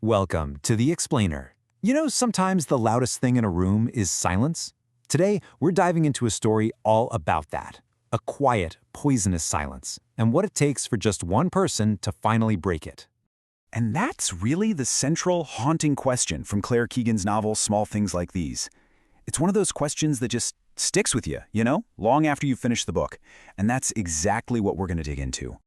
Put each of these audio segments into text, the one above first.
Welcome to The Explainer. You know, sometimes the loudest thing in a room is silence. Today, we're diving into a story all about that. A quiet, poisonous silence, and what it takes for just one person to finally break it. And that's really the central, haunting question from Claire Keegan's novel, Small Things Like These. It's one of those questions that just sticks with you, long after you finish the book. And that's exactly what we're going to dig into.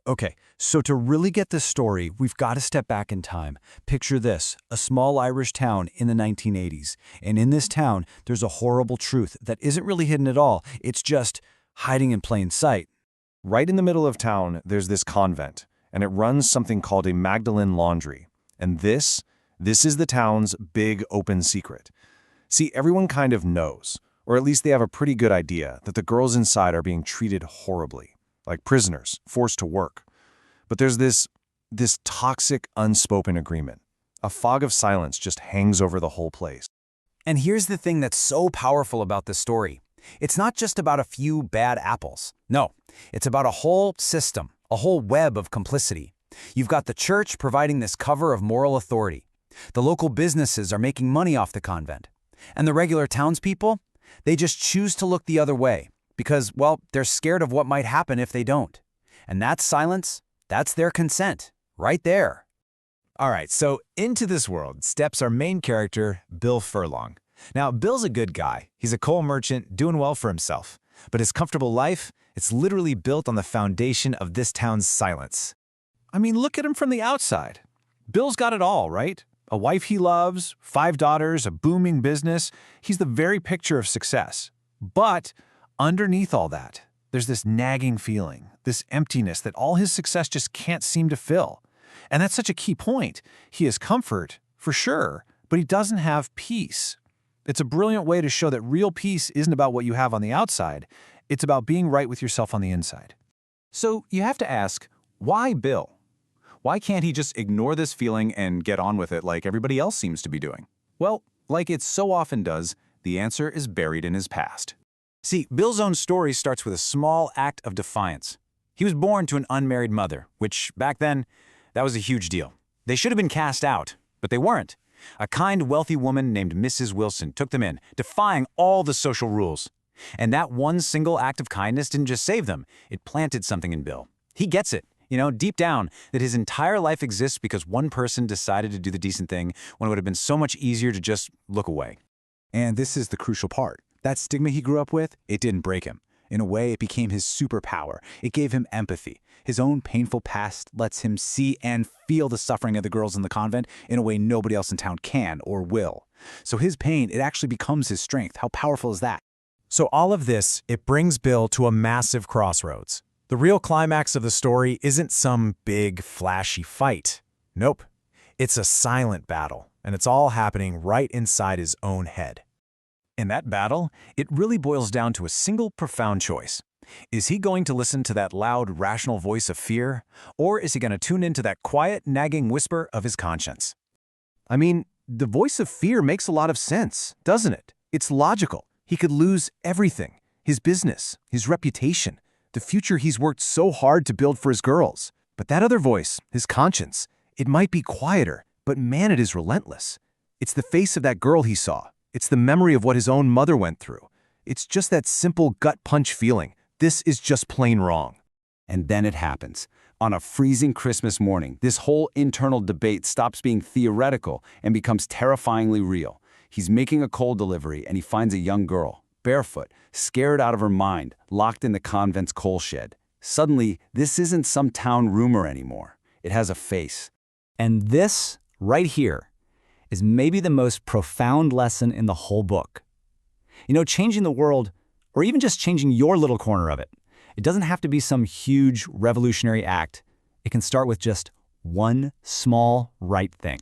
Okay, so to really get this story, we've got to step back in time. Picture this, a small Irish town in the 1980s. And in this town, there's a horrible truth that isn't really hidden at all. It's just hiding in plain sight. Right in the middle of town, there's this convent, and it runs something called a Magdalene laundry. And this is the town's big open secret. See, everyone kind of knows, or at least they have a pretty good idea, that the girls inside are being treated horribly, like prisoners, forced to work. But there's this toxic, unspoken agreement. A fog of silence just hangs over the whole place. And here's the thing that's so powerful about this story. It's not just about a few bad apples. No, it's about a whole system, a whole web of complicity. You've got the church providing this cover of moral authority. The local businesses are making money off the convent. And the regular townspeople, they just choose to look the other way because, well, they're scared of what might happen if they don't. And that silence, that's their consent, right there. All right, so into this world steps our main character, Bill Furlong. Now, Bill's a good guy. He's a coal merchant doing well for himself. But his comfortable life, it's literally built on the foundation of this town's silence. I mean, look at him from the outside. Bill's got it all, right? A wife he loves, 5 daughters, a booming business. He's the very picture of success. But underneath all that, there's this nagging feeling, this emptiness that all his success just can't seem to fill. And that's such a key point. He has comfort, for sure, but he doesn't have peace. It's a brilliant way to show that real peace isn't about what you have on the outside. It's about being right with yourself on the inside. So you have to ask, why Bill? Why can't he just ignore this feeling and get on with it like everybody else seems to be doing? Well, like it so often does, the answer is buried in his past. See, Bill's own story starts with a small act of defiance. He was born to an unmarried mother, which back then, that was a huge deal. They should have been cast out, but they weren't. A kind, wealthy woman named Mrs. Wilson took them in, defying all the social rules. And that one single act of kindness didn't just save them, it planted something in Bill. He gets it, deep down, that his entire life exists because one person decided to do the decent thing when it would have been so much easier to just look away. And this is the crucial part. That stigma he grew up with, it didn't break him. In a way, it became his superpower. It gave him empathy. His own painful past lets him see and feel the suffering of the girls in the convent in a way nobody else in town can or will. So his pain, it actually becomes his strength. How powerful is that? So all of this, it brings Bill to a massive crossroads. The real climax of the story isn't some big, flashy fight. Nope. It's a silent battle, and it's all happening right inside his own head. In that battle, it really boils down to a single profound choice. Is he going to listen to that loud, rational voice of fear, or is he going to tune into that quiet, nagging whisper of his conscience? I mean, the voice of fear makes a lot of sense, doesn't it? It's logical. He could lose everything, his business, his reputation, the future he's worked so hard to build for his girls. But that other voice, his conscience, it might be quieter, but man, it is relentless. It's the face of that girl he saw. It's the memory of what his own mother went through. It's just that simple gut punch feeling. This is just plain wrong. And then it happens. On a freezing Christmas morning, this whole internal debate stops being theoretical and becomes terrifyingly real. He's making a coal delivery and he finds a young girl, barefoot, scared out of her mind, locked in the convent's coal shed. Suddenly, this isn't some town rumor anymore. It has a face. And this, right here, is maybe the most profound lesson in the whole book. Changing the world, or even just changing your little corner of it, it doesn't have to be some huge revolutionary act. It can start with just one small right thing.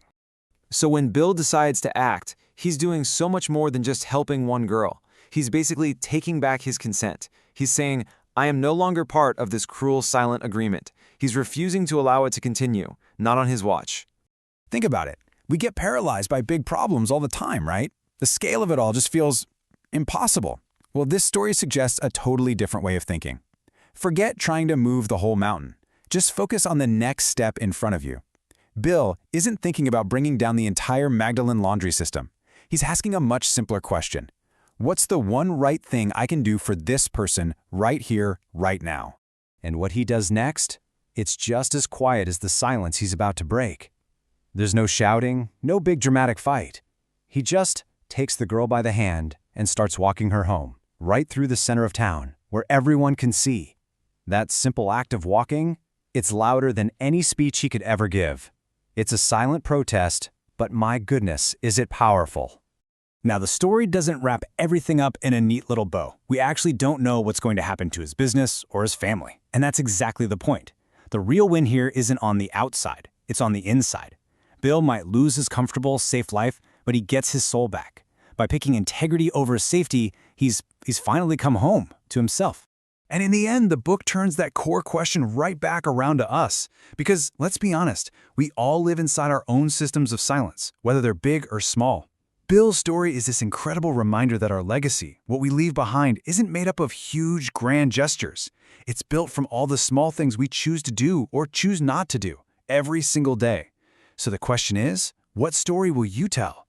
So when Bill decides to act, he's doing so much more than just helping one girl. He's basically taking back his consent. He's saying, I am no longer part of this cruel, silent agreement. He's refusing to allow it to continue, not on his watch. Think about it. We get paralyzed by big problems all the time, right? The scale of it all just feels impossible. Well, this story suggests a totally different way of thinking. Forget trying to move the whole mountain. Just focus on the next step in front of you. Bill isn't thinking about bringing down the entire Magdalene laundry system. He's asking a much simpler question. What's the one right thing I can do for this person right here, right now? And what he does next? It's just as quiet as the silence he's about to break. There's no shouting, no big dramatic fight. He just takes the girl by the hand and starts walking her home, right through the center of town, where everyone can see. That simple act of walking, it's louder than any speech he could ever give. It's a silent protest, but my goodness, is it powerful. Now, the story doesn't wrap everything up in a neat little bow. We actually don't know what's going to happen to his business or his family. And that's exactly the point. The real win here isn't on the outside, it's on the inside. Bill might lose his comfortable, safe life, but he gets his soul back. By picking integrity over safety, he's finally come home to himself. And in the end, the book turns that core question right back around to us. Because, let's be honest, we all live inside our own systems of silence, whether they're big or small. Bill's story is this incredible reminder that our legacy, what we leave behind, isn't made up of huge, grand gestures. It's built from all the small things we choose to do or choose not to do every single day. So the question is, what story will you tell?